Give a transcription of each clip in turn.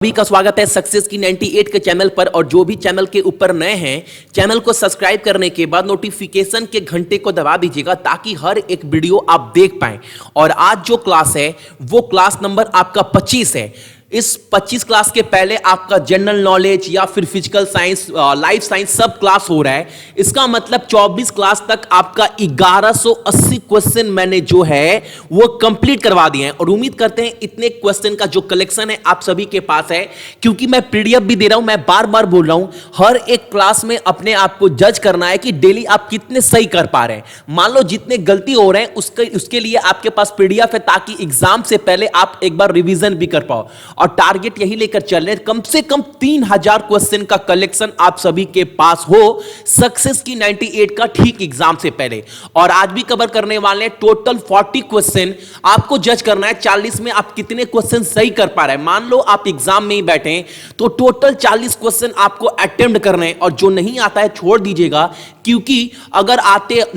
सभी का स्वागत है सक्सेस की 98 के चैनल पर। और जो भी चैनल के ऊपर नए हैं, चैनल को सब्सक्राइब करने के बाद नोटिफिकेशन के घंटे को दबा दीजिएगा ताकि हर एक वीडियो आप देख पाएं। और आज जो क्लास है वो क्लास नंबर आपका 25 है। इस 25 क्लास के पहले आपका जनरल नॉलेज या फिर फिजिकल साइंस, लाइफ साइंस सब क्लास हो रहा है। इसका मतलब 24 क्लास तक आपका 1180 क्वेश्चन मैंने जो है वो कंप्लीट करवा दिए हैं। और उम्मीद करते हैं इतने क्वेश्चन का जो कलेक्शन है आप सभी के पास है, क्योंकि मैं पीडीएफ भी दे रहा हूं। मैं बार बार बोल रहा हूं, हर एक क्लास में अपने आप को जज करना है कि डेली आप कितने सही कर पा रहे हैं। मान लो जितने गलती हो रहे हैं उसके लिए आपके पास पीडीएफ है, ताकि एग्जाम से पहले आप एक बार रिवीजन भी कर पाओ। और टारगेट यही लेकर चल रहे हैं, कम से कम 3000 क्वेश्चन का कलेक्शन आप सभी के पास हो सक्सेस की 98 का ठीक एग्जाम से पहले। और आज भी कवर करने वाले हैं टोटल 40 क्वेश्चन। आपको जज करना है 40 में आप कितने क्वेश्चन सही कर पा रहे हैं। मान लो आप एग्जाम में ही बैठे हैं तो टोटल 40 क्वेश्चन आपको अटेम्प्ट करने हैं। और जो नहीं आता है छोड़ दीजिएगा, क्योंकि अगर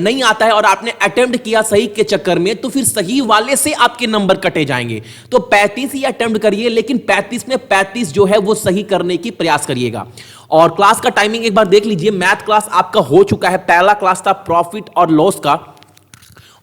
नहीं आता है और आपने अटेम्प्ट किया सही के चक्कर में तो फिर सही वाले से आपके नंबर कटे जाएंगे। तो 35 ही अटेम्प्ट करिए, लेकिन 35 में 35 जो है वो सही करने की प्रयास करिएगा। और क्लास का टाइमिंग एक बार देख लीजिए। मैथ क्लास आपका हो चुका है, पहला क्लास था प्रॉफिट और लॉस का,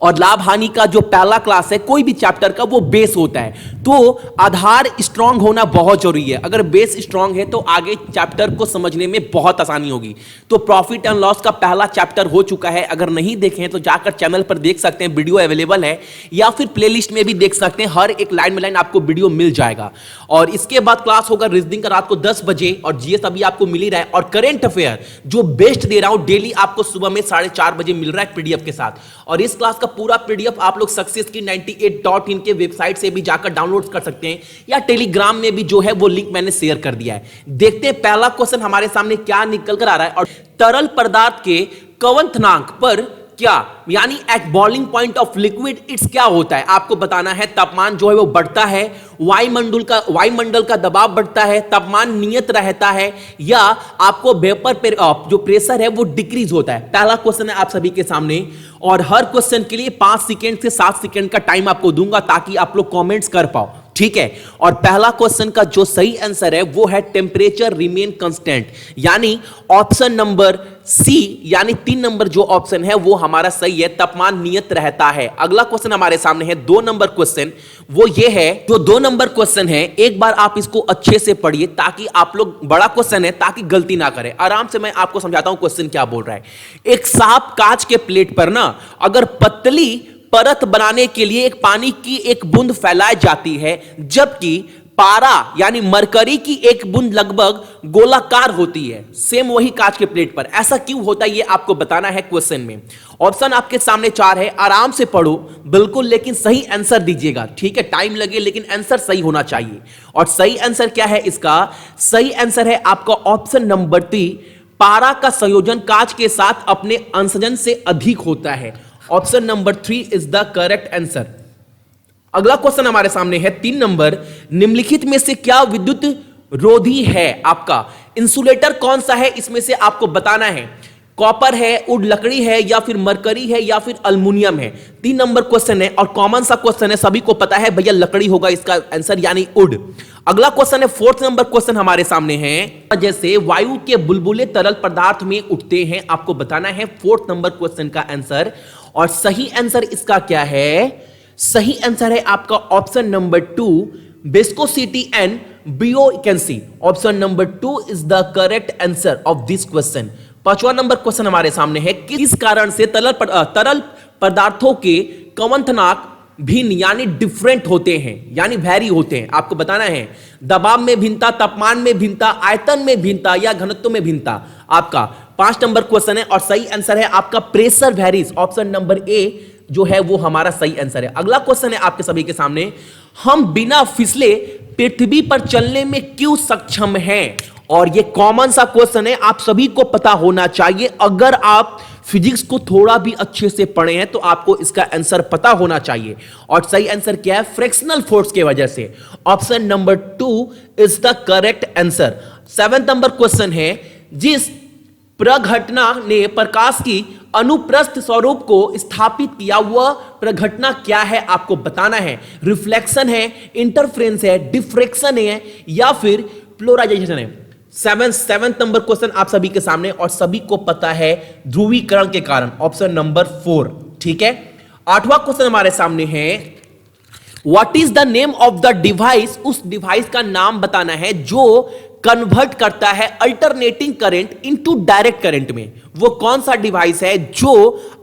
और लाभ हानि का जो पहला क्लास है कोई भी चैप्टर का वो बेस होता है। तो आधार स्ट्रांग होना बहुत जरूरी है। अगर बेस स्ट्रांग है तो आगे चैप्टर को समझने में बहुत आसानी होगी। तो प्रॉफिट एंड लॉस का पहला चैप्टर हो चुका है। अगर नहीं देखे तो जाकर चैनल पर देख सकते हैं, वीडियो अवेलेबल है, या फिर प्लेलिस्ट में भी देख सकते हैं। हर एक लाइन में लाइन आपको वीडियो मिल जाएगा। और इसके बाद क्लास होगा रीजनिंग का रात को 10 बजे, और जीएस अभी आपको मिल ही रहा है। और करेंट अफेयर जो बेस्ट दे रहा हूं डेली आपको सुबह में 4:30 बजे मिल रहा है पीडीएफ के साथ। और इस क्लास का पूरा पीडीएफ आप लोग सक्सेस की 98.in के वेबसाइट से भी जाकर डाउनलोड कर सकते हैं, या टेलीग्राम में भी जो है वो लिंक मैंने शेयर कर दिया है। देखते हैं पहला क्वेश्चन हमारे सामने क्या निकल कर आ रहा है। और तरल पदार्थ के कवंथनांक पर क्या, यानी at boiling point of liquid it's क्या होता है आपको बताना है। तापमान जो है वो बढ़ता है, वायुमंडल का दबाव बढ़ता है, तापमान नियत रहता है, या आपको वेपर पे जो प्रेशर है वो डिक्रीज होता है। पहला क्वेश्चन है आप सभी के सामने। और हर क्वेश्चन के लिए 5 सेकेंड से 7 सेकेंड का टाइम आपको दूंगा ताकि आप लोग कमेंट्स कर पाओ, ठीक है। और पहला क्वेश्चन का जो सही आंसर है वो है टेम्परेचर रिमेन कांस्टेंट, यानी ऑप्शन नंबर सी, यानी 3 नंबर जो ऑप्शन है वो हमारा सही है, तापमान नियत रहता है। अगला क्वेश्चन हमारे सामने है 2 नंबर क्वेश्चन। वो ये है, जो 2 नंबर क्वेश्चन है एक बार आप इसको अच्छे से पढ़िए ताकि आप लोग, बड़ा क्वेश्चन है ताकि गलती ना करें। आराम से मैं आपको समझाता हूं क्वेश्चन क्या बोल रहा है। एक साफ कांच के प्लेट पर ना अगर पतली परत बनाने के लिए एक पानी की एक बूंद फैलाई जाती है, जबकि पारा यानी मरकरी की एक बूंद लगभग गोलाकार होती है। सेम वही कांच के प्लेट पर। ऐसा क्यों होता है ये आपको बताना है क्वेश्चन में। ऑप्शन आपके सामने 4 है, आराम से पढ़ो बिल्कुल, लेकिन सही आंसर दीजिएगा, ठीक है। टाइम लगे लेकिन आंसर सही होना चाहिए। और सही आंसर क्या है इसका? सही आंसर है आपका ऑप्शन नंबर 3, पारा का संयोजन कांच के साथ अपने अंशजन से अधिक होता है। Option number 3 is the correct answer. अगला क्वेश्चन हमारे सामने है 3 नंबर। निम्नलिखित में से क्या विद्युत रोधी है? आपका इंसुलेटर कौन सा है इसमें से आपको बताना है। कॉपर है, वुड लकड़ी है, या फिर मरकरी है, या फिर अल्युमिनियम है। 3 नंबर क्वेश्चन है और कॉमन सा क्वेश्चन है, सभी को पता है भैया लकड़ी होगा इसका आंसर, यानी वुड। अगला क्वेश्चन है 4th नंबर क्वेश्चन हमारे सामने है। जैसे वायु के बुलबुले तरल पदार्थ में उठते हैं, आपको बताना है 4th नंबर क्वेश्चन का आंसर। और सही आंसर इसका क्या है? सही आंसर है आपका option number 2, viscosity and buoyancy. Option number 2 is the correct answer of this question. 5वां नंबर क्वेश्चन हमारे सामने है, किस कारण से तरल पदार्थों के कवंथनांक भिन्न यानी डिफरेंट होते हैं, यानी वैरी होते हैं। आपको बताना है दबाव में भिन्नता, तापमान में भिन्नता, आयतन में भिन्नता, या घनत्व में भिन्नता। आपका 5 नंबर क्वेश्चन है और सही आंसर है आपका प्रेशर वैरीज। ऑप्शन नंबर ए जो है वो हमारा सही आंसर है। अगला क्वेश्चन है आपके सभी के सामने, हम बिना फिसले पृथ्वी पर चलने में क्यों सक्षम हैं? और ये कॉमन सा क्वेश्चन है, आप सभी को पता होना चाहिए। अगर आप फिजिक्स को थोड़ा भी अच्छे से पढ़े हैं तो आपको इसका आंसर पता होना चाहिए। और सही आंसर क्या है? फ्रिक्शनल फोर्स की वजह से। Option number 2 is the correct answer. 7th number question है, जिस प्रघटना ने प्रकाश की अनुप्रस्थ स्वरूप को स्थापित किया, वह प्रघटना क्या है आपको बताना है। रिफ्लेक्शन है, इंटरफ्रेंस है, डिफ्रेक्शन है या फिर पोलराइजेशन है। सेवेंथ नंबर क्वेश्चन आप सभी के सामने और सभी को पता है ध्रुवीकरण के कारण, ऑप्शन नंबर 4। ठीक है, 8वां क्वेश्चन हमारे सामने है what is the name of the device, उस डिवाइस का नाम बताना है जो कन्वर्ट करता है alternating current into direct current में। वो कौन सा डिवाइस है जो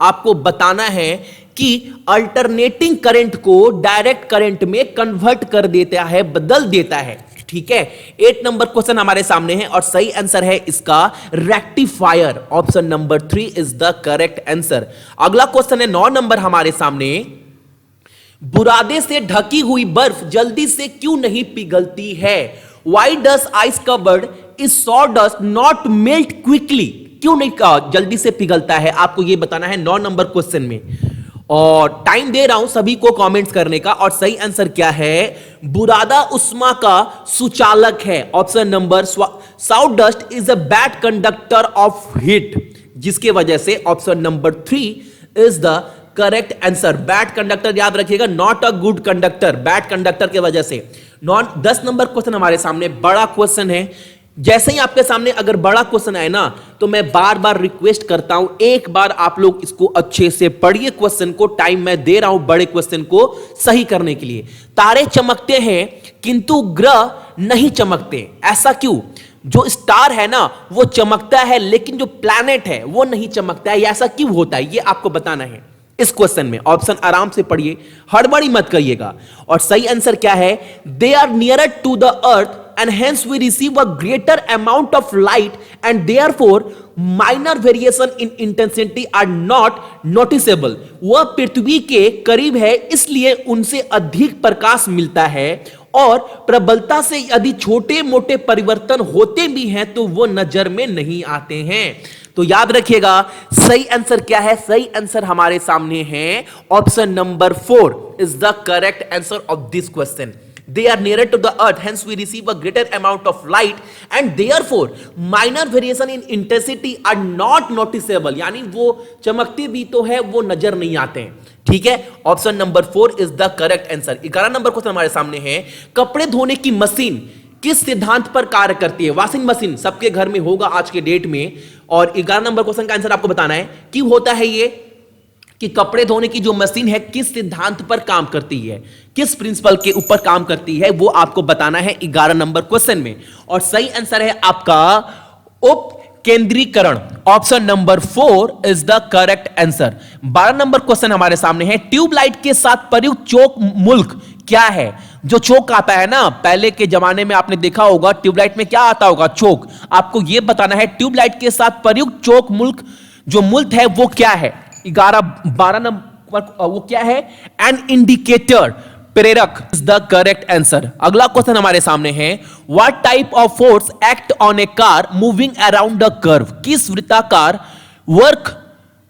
आपको बताना है कि अल्टरनेटिंग करंट को डायरेक्ट करंट में कन्वर्ट कर देता है, बदल देता है। ठीक है, 8 नंबर क्वेश्चन हमारे सामने है और सही आंसर है इसका rectifier, option number 3 is the correct answer. अगला क्वेश्चन है 9 नंबर हमारे सामने, बुरादे से ढकी हुई बर्फ जल्दी से क्यों नहीं पिघलती है। Why does ice covered is sawdust not melt quickly, क्यों नहीं जल्दी से पिघलता है, आपको यह बताना है 9 नंबर क्वेश्चन में। और टाइम दे रहा हूं सभी को कमेंट्स करने का और सही आंसर क्या है, बुरादा उष्मा का सुचालक है, option number sawdust is a bad conductor of heat, जिसके वजह से option number 3 is the correct answer. Bad conductor याद रखिएगा, not a good conductor, bad conductor की वजह से। 10 नंबर क्वेश्चन हमारे सामने बड़ा क्वेश्चन है। जैसे ही आपके सामने अगर बड़ा क्वेश्चन आए ना तो मैं बार बार रिक्वेस्ट करता हूं एक बार आप लोग इसको अच्छे से पढ़िए क्वेश्चन को, टाइम मैं दे रहा हूं बड़े क्वेश्चन को सही करने के लिए। तारे चमकते हैं किंतु ग्रह नहीं चमकते, ऐसा क्यों। जो स्टार है ना वो चमकता है लेकिन जो प्लैनेट है वो नहीं चमकता है, ऐसा क्यों होता है ये आपको बताना है इस क्वेश्चन में। ऑप्शन आराम से पढ़िए, हड़बड़ी मत करिएगा। और सही आंसर क्या है, they are nearer to the earth and hence we receive a greater amount of light and therefore minor variation in intensity are not noticeable। वह पृथ्वी के करीब है इसलिए उनसे अधिक प्रकाश मिलता है और प्रबलता से यदि छोटे मोटे परिवर्तन होते भी हैं तो वो नजर में नहीं आते हैं। तो याद रखिएगा सही आंसर क्या है, सही आंसर हमारे सामने है option number 4 is the correct answer of this question. They are nearer to the earth, hence we receive a greater amount of light and therefore minor variation in intensity are not noticeable, यानी वो चमकते भी तो है वो नजर नहीं आते हैं। ठीक है, option number 4 is the correct answer. 11 number question हमारे सामने है, कपड़े धोने की मशीन किस सिद्धांत पर कार्य करती है। वॉशिंग मशीन सबके घर में होगा आज के डेट में और 11 नंबर क्वेश्चन का आंसर आपको बताना है क्यों होता है ये, कि कपड़े धोने की जो मशीन है किस सिद्धांत पर काम करती है, किस प्रिंसिपल के ऊपर काम करती है, वो आपको बताना है 11 नंबर क्वेश्चन में। और सही आंसर है आपका उप केंद्रीकरण, option number 4 is the correct answer. 12 number question हमारे सामने है, ट्यूबलाइट के साथ प्रयुक्त चौक मुल्क क्या है। जो चौक आता है ना पहले के जमाने में आपने देखा होगा ट्यूबलाइट में क्या आता होगा, चौक। आपको यह बताना है ट्यूबलाइट के साथ प्रयुक्त चौक मुल्क जो मूल्य है वो क्या है। 12 नंबर वो क्या है, एन इंडिकेटर, प्रेरक इज द करेक्ट आंसर। अगला क्वेश्चन हमारे सामने है, what type of force act on A car moving around the curve. किस वृत्ताकार वर्क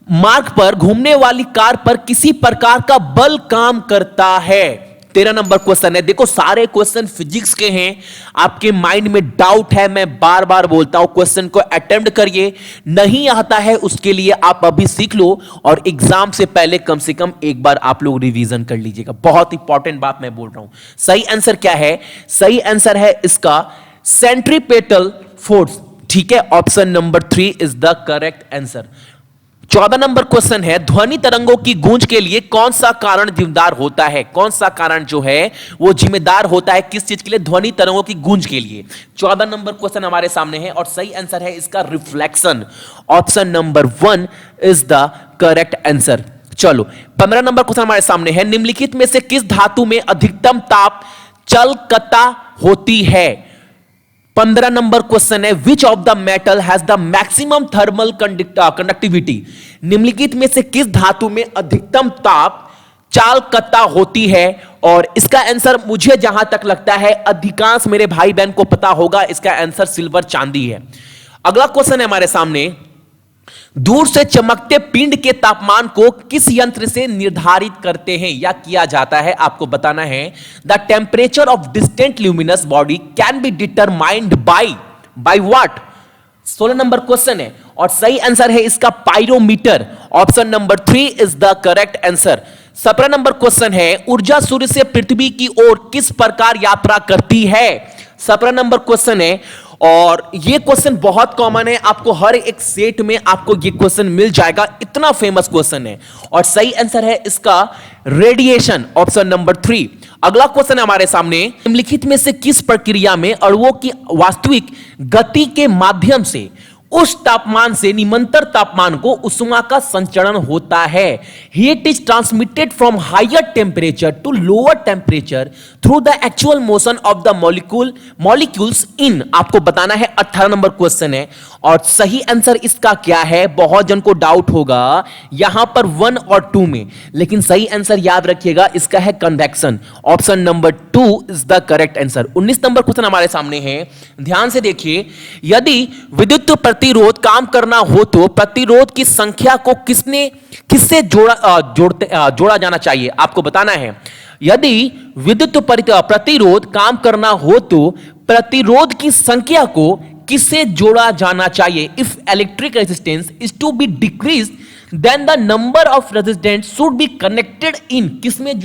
मार्ग पर घूमने वाली कार पर किसी प्रकार का बल काम करता है। 13 नंबर क्वेश्चन है। देखो सारे क्वेश्चन फिजिक्स के हैं, आपके माइंड में डाउट है, मैं बार बार बोलता हूं क्वेश्चन को अटेम्प्ट करिए, नहीं आता है उसके लिए आप अभी सीख लो और एग्जाम से पहले कम से कम एक बार आप लोग रिवीजन कर लीजिएगा। बहुत इंपॉर्टेंट बात मैं बोल रहा हूं। सही आंसर क्या है, सही आंसर है इसका सेंट्रीपेटल फोर्स। ठीक है, option number 3 is the correct answer. 14 number question है, ध्वनि तरंगों की गूंज के लिए कौन सा कारण जिम्मेदार होता है। कौन सा कारण जो है वो जिम्मेदार होता है किस चीज के लिए, ध्वनि तरंगों की गूंज के लिए। 14 नंबर क्वेश्चन हमारे सामने है और सही आंसर है इसका reflection, option number 1 is the correct answer. चलो 15 नंबर क्वेश्चन हमारे सामने है, निम्नलिखित में से किस धातु में अधिकतम ताप चालकता होती है। 15 नंबर क्वेश्चन है, विच of the metal has the maximum thermal conductivity. निम्नलिखित में से किस धातु में अधिकतम ताप चालकता होती है। और इसका आंसर मुझे जहां तक लगता है अधिकांश मेरे भाई बहन को पता होगा, इसका आंसर सिल्वर चांदी है। अगला क्वेश्चन है हमारे सामने, दूर से चमकते पिंड के तापमान को किस यंत्र से निर्धारित करते हैं या किया जाता है, आपको बताना है। The temperature of distant luminous body can be determined by what. 16 number question है और सही आंसर है इसका pyrometer. Option number 3 is the correct answer. 17 number question है, ऊर्जा सूर्य से पृथ्वी की ओर किस प्रकार यात्रा करती है? 17 नंबर क्वेश्चन है और ये क्वेश्चन बहुत कॉमन है, आपको हर एक सेट में आपको ये क्वेश्चन मिल जाएगा, इतना फेमस क्वेश्चन है। और सही आंसर है इसका रेडिएशन, ऑप्शन नंबर 3। अगला क्वेश्चन है हमारे सामने, निम्नलिखित में से किस प्रक्रिया में अणुओं की वास्तविक गति के माध्यम से उस तापमान से निम्नतर तापमान को उष्मा का संचरण होता है? Heat is transmitted from higher temperature to lower temperature through the actual motion of the molecules in. आपको बताना है, 18 नंबर क्वेश्चन है और सही आंसर इसका क्या है? बहुत जन को डाउट होगा यहां पर 1 और 2 में, लेकिन सही आंसर याद रखिएगा इसका है convection. Option number 2 is the correct answer. 19 number question हमारे सामने है, ध्यान से देखिए, यदि विद्युत प्रतिरोध काम करना हो तो प्रतिरोध की संख्या को किससे जोड़ा जाना चाहिए? आपको बताना है, यदि विद्युत प्रतिरोध काम करना हो तो प्रतिरोध की संख्या को किससे जोड़ा जाना चाहिए? If electric resistance is to be decrease then the number of resistant should be connected in. किसमें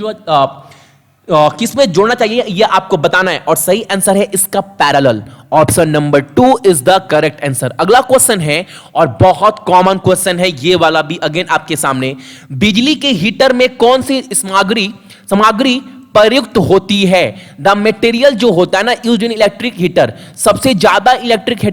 जोड़ना चाहिए यह आपको बताना है और सही आंसर है इसका parallel. Option number 2 is the correct answer. अगला क्वेश्चन है और बहुत कॉमन क्वेश्चन है ये वाला भी अगेन आपके सामने, बिजली के हीटर में कौन सी सामग्री प्रयुक्त होती है? द मटेरियल जो होता है ना यूज इन इलेक्ट्रिक हीटर, सबसे ज्यादा इलेक्ट्रिक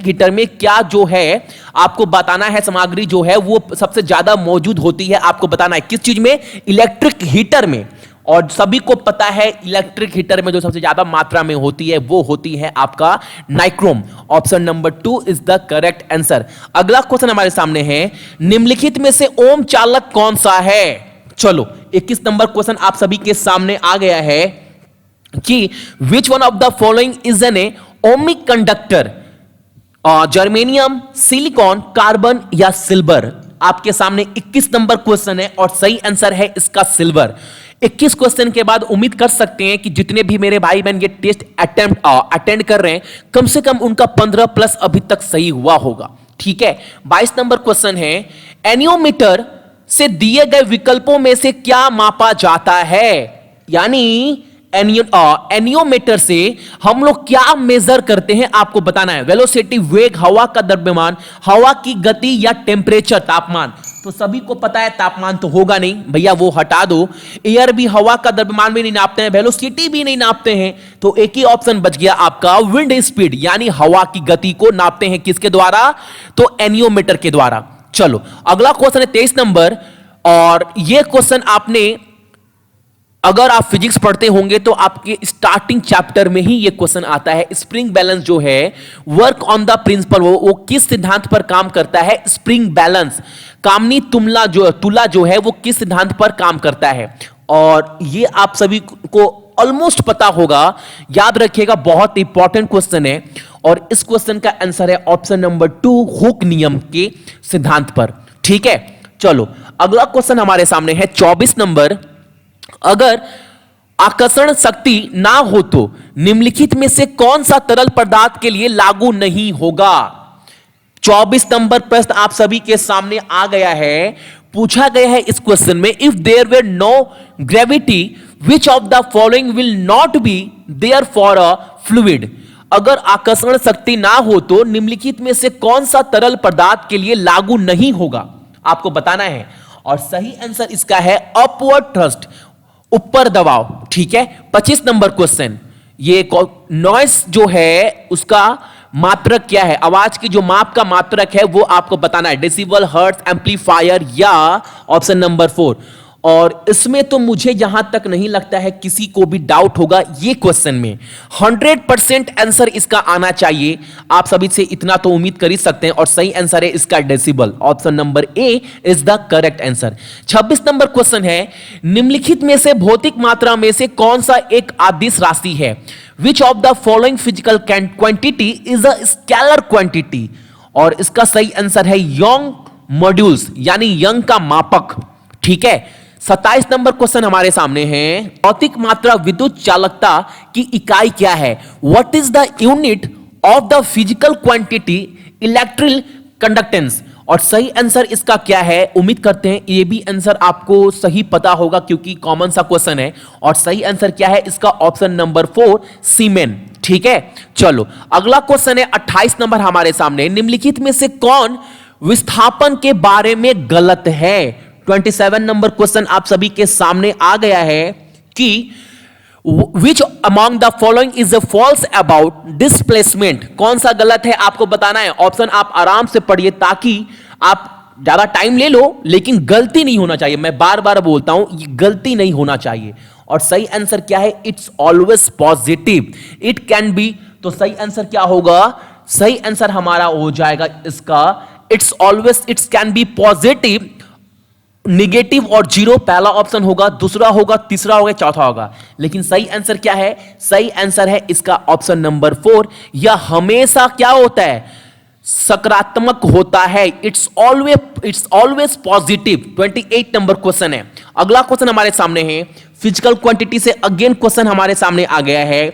हीटर में क्या जो है आपको बताना है, सामग्री जो है वो सबसे ज्यादा मौजूद होती है, आपको बताना है किस चीज में? इलेक्ट्रिक हीटर में। और सभी को पता है इलेक्ट्रिक हीटर में जो सबसे ज्यादा मात्रा में होती है वो होती है आपका nichrome. Option number 2 is the correct answer. अगला क्वेश्चन हमारे सामने है, निम्नलिखित में से ओम चालक कौन सा है? चलो 21 नंबर क्वेश्चन आप सभी के सामने आ गया है कि which one of the following is an ohmic conductor? Germanium, silicon, carbon या सिल्वर? आपके सामने 21 नंबर क्वेश्चन है और सही आंसर है इसका सिल्वर। 21 क्वेश्चन के बाद उम्मीद कर सकते हैं कि जितने भी मेरे भाई बहन ये टेस्ट अटेंड कर रहे हैं कम से कम उनका 15 प्लस अभी तक सही हुआ होगा। ठीक है, 22 नंबर क्वेश्चन है, एनियोमीटर से दिए गए विकल्पों में से क्या मापा जाता है? यानी एनियोमीटर से हम लोग क्या मेजर करते हैं आपको बताना है। वेलोसिटी, वेग, हवा का द्रव्यमान, हवा की गति या टेम्परेचर, तापमान। तो सभी को पता है तापमान तो होगा नहीं भैया, वो हटा दो। एयर भी हवा का द्रव्यमान भी नहीं नापते हैं, वेलोसिटी भी नहीं नापते हैं, तो एक ही ऑप्शन बच गया आपका, विंड स्पीड, यानी हवा की गति को नापते हैं किसके द्वारा? तो एनियोमीटर के द्वारा। चलो अगला क्वेश्चन है 23 नंबर और यह क्वेश्चन आपने अगर आप फिजिक्स पढ़ते होंगे तो आपके स्टार्टिंग चैप्टर में ही ये क्वेश्चन आता है। स्प्रिंग बैलेंस जो है, वर्क ऑन द प्रिंसिपल, वो किस सिद्धांत पर काम करता है? Spring balance. कामनी तुला जो है वो किस सिद्धांत पर काम करता है? और ये आप सभी को ऑलमोस्ट पता होगा, याद रखिएगा, बहुत इंपॉर्टेंट क्वेश्चन है और इस क्वेश्चन का आंसर है ऑप्शन नंबर 2, हुक नियम के सिद्धांत पर। ठीक है, चलो अगला क्वेश्चन हमारे सामने है 24 नंबर, अगर आकर्षण शक्ति ना हो तो निम्नलिखित में से कौन सा तरल पदार्थ के लिए लागू नहीं होगा? 24 नंबर प्रश्न आप सभी के सामने आ गया है। पूछा गया है इस क्वेश्चन में, if there were no gravity which of the following will not be there for a fluid? अगर आकर्षण शक्ति ना हो तो निम्नलिखित में से कौन सा तरल पदार्थ के लिए लागू नहीं होगा? आपको बताना है और सही आंसर इसका है अपवर्ड थ्रस्ट, ऊपर दबाव। ठीक है, 25 नंबर क्वेश्चन, ये नॉइस जो है उसका मात्रक क्या है? आवाज की जो माप का मात्रक है वो आपको बताना है, डेसिबल, हर्ट्ज, एम्पलीफायर या ऑप्शन नंबर 4। और इसमें तो मुझे यहां तक नहीं लगता है किसी को भी डाउट होगा ये क्वेश्चन में 100% आंसर इसका आना चाहिए। आप सभी से इतना तो उम्मीद कर ही सकते हैं और सही आंसर है इसका decibel. Option number A is the correct answer. 26 number question है, निम्नलिखित में से भौतिक मात्रा में से कौन सा एक अदिश राशि है? विच of the following physical quantity is a scalar quantity? और इसका सही आंसर है यंग मॉड्यूल्स, यानी यंग का मापक। ठीक है, 27 नंबर क्वेश्चन हमारे सामने है, भौतिक मात्रा विद्युत चालकता की इकाई क्या है? What is the unit of the physical quantity electric conductance. और सही आंसर इसका क्या है, उम्मीद करते हैं ये भी आंसर आपको सही पता होगा क्योंकि कॉमन सा क्वेश्चन है। और सही आंसर क्या है इसका, ऑप्शन नंबर 4 सीमेन। ठीक है, चलो अगला क्वेश्चन है 28 नंबर हमारे सामने, निम्नलिखित में से कौन विस्थापन के बारे में गलत है। 27 नंबर क्वेश्चन आप सभी के सामने आ गया है कि Which among the following is a false about displacement? कौन सा गलत है आपको बताना है। ऑप्शन आप आराम से पढ़िए ताकि आप ज्यादा टाइम ले लो, लेकिन गलती नहीं होना चाहिए। मैं बार बार बोलता हूं ये गलती नहीं होना चाहिए। और सही आंसर क्या है, it's always positive, it can be. तो सही आंसर क्या होगा, सही आंसर हमारा हो जाएगा इसका it's always, it's can be positive, negative और जीरो पहला ऑप्शन होगा, दूसरा होगा, तीसरा होगा, चौथा होगा। लेकिन सही आंसर क्या है, सही आंसर है इसका ऑप्शन नंबर 4। यह हमेशा क्या होता है, सकारात्मक होता है। It's always positive. 28 number question है। अगला क्वेश्चन हमारे सामने है फिजिकल क्वांटिटी से अगेन क्वेश्चन हमारे सामने आ गया है।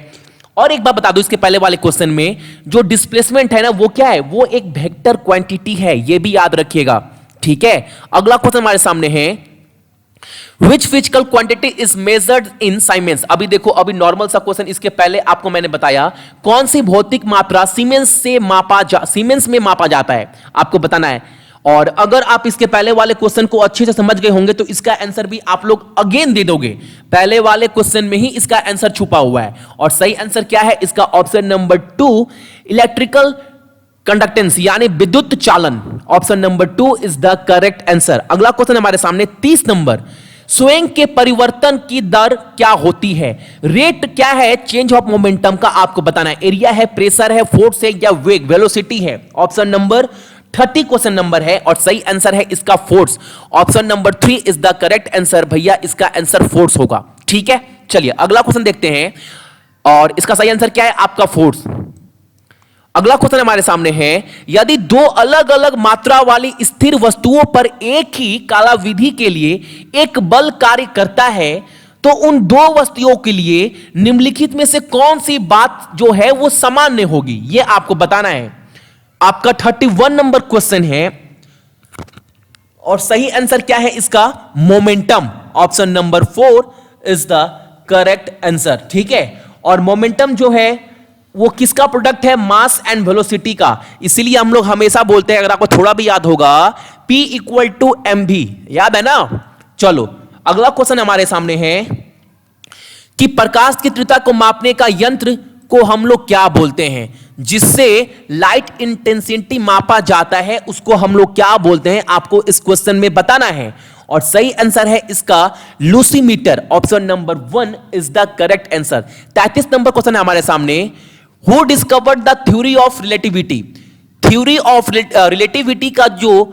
और एक बात बता दूं, इसके पहले वाले क्वेश्चन में जो डिस्प्लेसमेंट है ना वो क्या है, वो एक वेक्टर क्वांटिटी है, ये भी याद रखिएगा। ठीक है, अगला क्वेश्चन हमारे सामने है which physical quantity is measured in siemens. अभी देखो, अभी नॉर्मल सा क्वेश्चन, इसके पहले आपको मैंने बताया कौन सी भौतिक मात्रा सीमेंस में मापा जाता है, आपको बताना है। और अगर आप इसके पहले वाले क्वेश्चन को अच्छे से समझ गए होंगे तो इसका आंसर भी आप लोग अगेन दे दोगे। पहले वाले क्वेश्चन में ही इसका आंसर छुपा हुआ है। और सही आंसर क्या है इसका, ऑप्शन नंबर 2 इलेक्ट्रिकल कंडक्टेंस यानी विद्युत चालन। Option number 2 is the correct answer. अगला क्वेश्चन हमारे सामने 30 नंबर, स्वयं के परिवर्तन की दर क्या होती है। रेट क्या है चेंज ऑफ मोमेंटम का आपको बताना है। एरिया है, प्रेशर है, फोर्स है या वेग वेलोसिटी है। ऑप्शन नंबर 30 क्वेश्चन नंबर है और सही आंसर है इसका force. Option number 3 is the correct answer. भैया इसका आंसर फोर्स होगा। ठीक है, चलिए अगला क्वेश्चन देखते हैं और इसका सही आंसर क्या है आपका फोर्स। अगला क्वेश्चन हमारे सामने है, यदि दो अलग अलग मात्रा वाली स्थिर वस्तुओं पर एक ही कालावधि के लिए एक बल कार्य करता है तो उन दो वस्तुओं के लिए निम्नलिखित में से कौन सी बात जो है वो सामान्य होगी, यह आपको बताना है। आपका 31 नंबर क्वेश्चन है और सही आंसर क्या है इसका, momentum. Option number 4 is the correct answer. ठीक है, और मोमेंटम जो है वो किसका प्रोडक्ट है, मास एंड वेलोसिटी का। इसीलिए हम लोग हमेशा बोलते हैं, अगर आपको थोड़ा भी याद होगा, P = mv, याद है ना। चलो अगला क्वेश्चन हमारे सामने है कि प्रकाश की तीव्रता को मापने का यंत्र को हम लोग क्या बोलते हैं, जिससे लाइट इंटेंसिटी मापा जाता है उसको हम लोग क्या बोलते हैं, आपको इस क्वेश्चन में बताना है। और सही आंसर है इसका luxmeter. Option number 1 is the correct answer. 33 number question है हमारे सामने, who discovered the theory of relativity. Theory of relativity का जो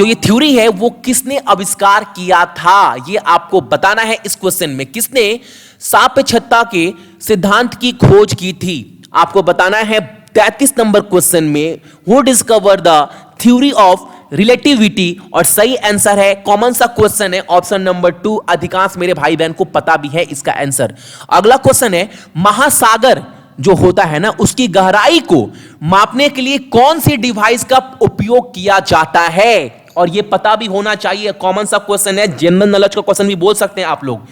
ये थ्योरी है वो किसने आविष्कार किया था, ये आपको बताना है इस क्वेश्चन में। किसने सापेक्षता के सिद्धांत की खोज की थी, आपको बताना है 33 नंबर क्वेश्चन में, who discover the theory of relativity. और सही आंसर है, कॉमन सा क्वेश्चन है, ऑप्शन नंबर 2। अधिकांश मेरे भाई बहन को पता भी है इसका आंसर। अगला क्वेश्चन है, महासागर जो होता है ना उसकी गहराई को मापने के लिए कौन सी डिवाइस का उपयोग किया जाता है, और यह पता भी होना चाहिए। कॉमन सा क्वेश्चन है, जनरल नॉलेज का क्वेश्चन भी बोल सकते हैं आप लोग।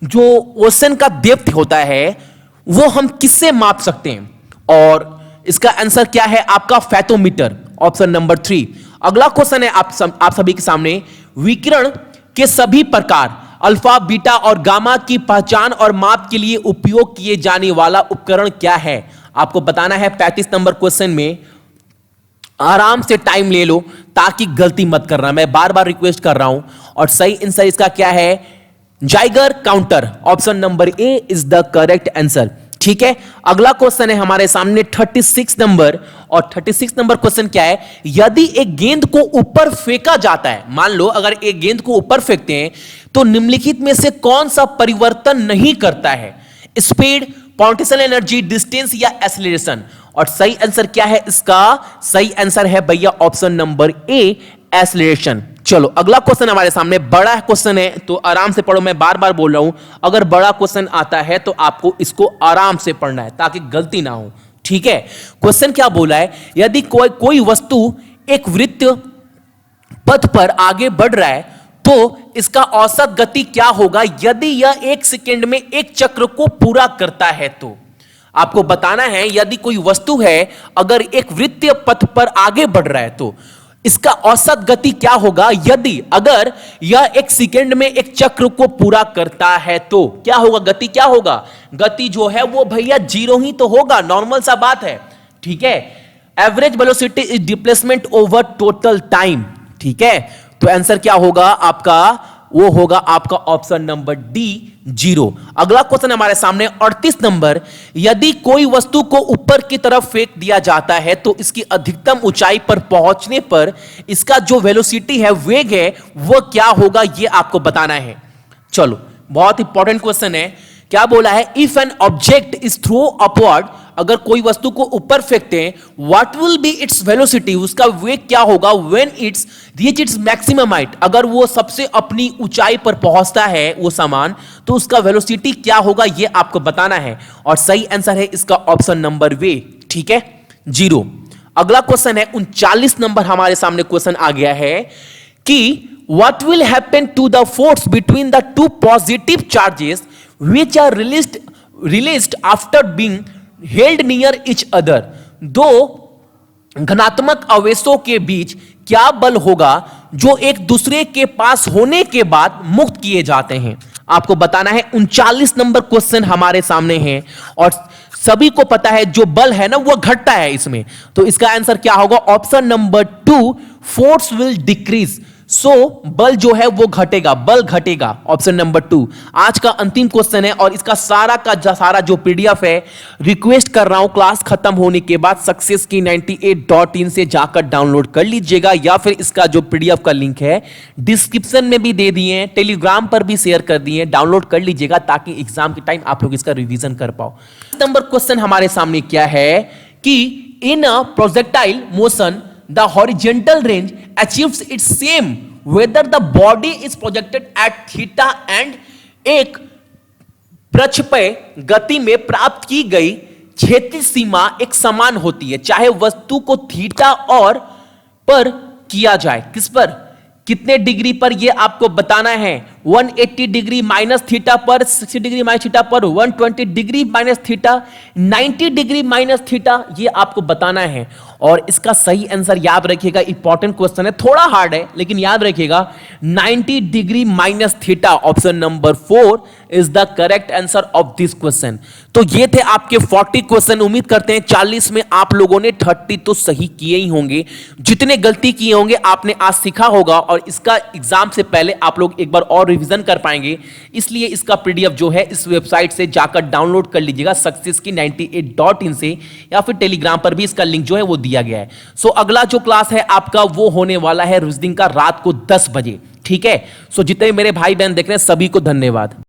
जो ओशन का डेप्थ होता है वो हम किससे माप सकते हैं, और इसका आंसर क्या है आपका, फैथोमीटर। Option number 3। अगला क्वेश्चन है आप सभी के सामने, विकिरण के सभी प्रकार अल्फा, बीटा और गामा की पहचान और माप के लिए उपयोग किए जाने वाला उपकरण क्या है, आपको बताना है 35 नंबर क्वेश्चन में। आराम से टाइम ले लो ताकि गलती मत करना, मैं बार बार रिक्वेस्ट कर रहा हूं। और सही आंसर इसका क्या है, Geiger counter. Option number A is the correct answer. ठीक है, अगला क्वेश्चन है हमारे सामने 36 नंबर, और 36 नंबर क्वेश्चन क्या है, यदि एक गेंद को ऊपर फेंका जाता है, मान लो अगर एक गेंद को ऊपर फेंकते हैं तो निम्नलिखित में से कौन सा परिवर्तन नहीं करता है, स्पीड, पोटेंशियल एनर्जी, डिस्टेंस या एक्सीलरेशन। और सही आंसर क्या है इसका, सही आंसर है भैया ऑप्शन नंबर ए, एक्सीलरेशन। चलो अगला क्वेश्चन हमारे सामने बड़ा क्वेश्चन है तो आराम से पढ़ो, मैं बार बार बोल रहा हूं, अगर बड़ा क्वेश्चन आता है तो आपको इसको आराम से पढ़ना है ताकि गलती ना हो। ठीक है, क्वेश्चन क्या बोला है, यदि कोई वस्तु एक वृत्त पथ पर आगे बढ़ रहा है तो इसका औसत गति क्या होगा यदि यह 1 सेकेंड में एक चक्र को पूरा करता है। तो आपको बताना है यदि कोई वस्तु है अगर एक वृत्तीय पथ पर आगे बढ़ रहा है तो इसका औसत गति क्या होगा यदि अगर यह 1 सेकेंड में एक चक्र को पूरा करता है तो क्या होगा, गति क्या होगा, गति जो है वो भैया 0 ही तो होगा, नॉर्मल सा बात है। ठीक है, average velocity is displacement over total time. ठीक है, तो आंसर क्या होगा आपका, वो होगा आपका ऑप्शन नंबर डी 0। अगला क्वेश्चन हमारे सामने 38 नंबर, यदि कोई वस्तु को ऊपर की तरफ फेंक दिया जाता है तो इसकी अधिकतम ऊंचाई पर पहुंचने पर इसका जो वेलोसिटी है, वेग है, वो क्या होगा, ये आपको बताना है। चलो, बहुत इंपॉर्टेंट क्वेश्चन है। क्या बोला है, if an object is throw upward, अगर कोई वस्तु को ऊपर फेंकते हैं, what will be its velocity, उसका वेग क्या होगा, when it's reach its maximum height, अगर वो सबसे अपनी ऊंचाई पर पहुंचता है वो सामान, तो उसका वेलोसिटी क्या होगा, ये आपको बताना है। और सही आंसर है इसका ऑप्शन नंबर वे। ठीक है, 0। अगला क्वेश्चन है 39 नंबर, हमारे सामने क्वेश्चन आ गया है कि what will happen to the force between the two positive charges which are released after being held near each other। दो धनात्मक आवेशों के बीच क्या बल होगा जो एक दूसरे के पास होने के बाद मुक्त किए जाते हैं, आपको बताना है। 39 नंबर क्वेश्चन हमारे सामने है और सभी को पता है जो बल है ना वो घटता है इसमें, तो इसका आंसर क्या होगा, option number 2, force will decrease. So बल जो है वो घटेगा, बल घटेगा, ऑप्शन नंबर 2। आज का अंतिम क्वेश्चन है और इसका सारा जो पीडीएफ है, रिक्वेस्ट कर रहा हूं क्लास खत्म होने के बाद सक्सेस की 98.in से जाकर डाउनलोड कर लीजिएगा, या फिर इसका जो पीडीएफ का लिंक है डिस्क्रिप्शन में भी दे दिए हैं, टेलीग्राम पर भी शेयर कर दिए, डाउनलोड कर लीजिएगा ताकि एग्जाम के टाइम आप लोग इसका रिवीजन कर पाओ। नंबर क्वेश्चन हमारे सामने क्या है कि in a projectile motion the horizontal range achieves its same whether the body is projected at theta and एक प्रक्षेपय गति में प्राप्त की गई क्षैतिज सीमा एक समान होती है, चाहे वस्तु को थीटा और पर किया जाए, किस पर, कितने डिग्री पर, ये आपको बताना है। 180 डिग्री माइनस थीटा पर, 60 डिग्री माइनस थीटा पर, 120 degree minus theta, 90 degree minus theta, ये आपको बताना है। और इसका सही आंसर याद रखिएगा, इंपॉर्टेंट क्वेश्चन है, थोड़ा हार्ड है लेकिन याद रखिएगा 90 degree minus theta, option number 4 is the correct answer of this question. तो ये थे आपके 40 क्वेश्चन। उम्मीद करते हैं 40 में आप लोगों ने 30 तो सही किए ही होंगे, जितने गलती किए होंगे आपने आज सीखा होगा और इसका एग्जाम से पहले आप लोग एक बार और रिवीजन कर पाएंगे। इसलिए इसका पीडीएफ जो है इस वेबसाइट से जाकर डाउनलोड कर लीजिएगा, सक्सेस की 98.in से, या फिर टेलीग्राम पर भी इसका लिंक जो है वो दिया गया है। सो अगला जो क्लास है आपका वो होने वाला है रीजनिंग का रात को 10 बजे। ठीक है, सो जितने मेरे भाई बहन देख रहे हैं सभी को धन्यवाद।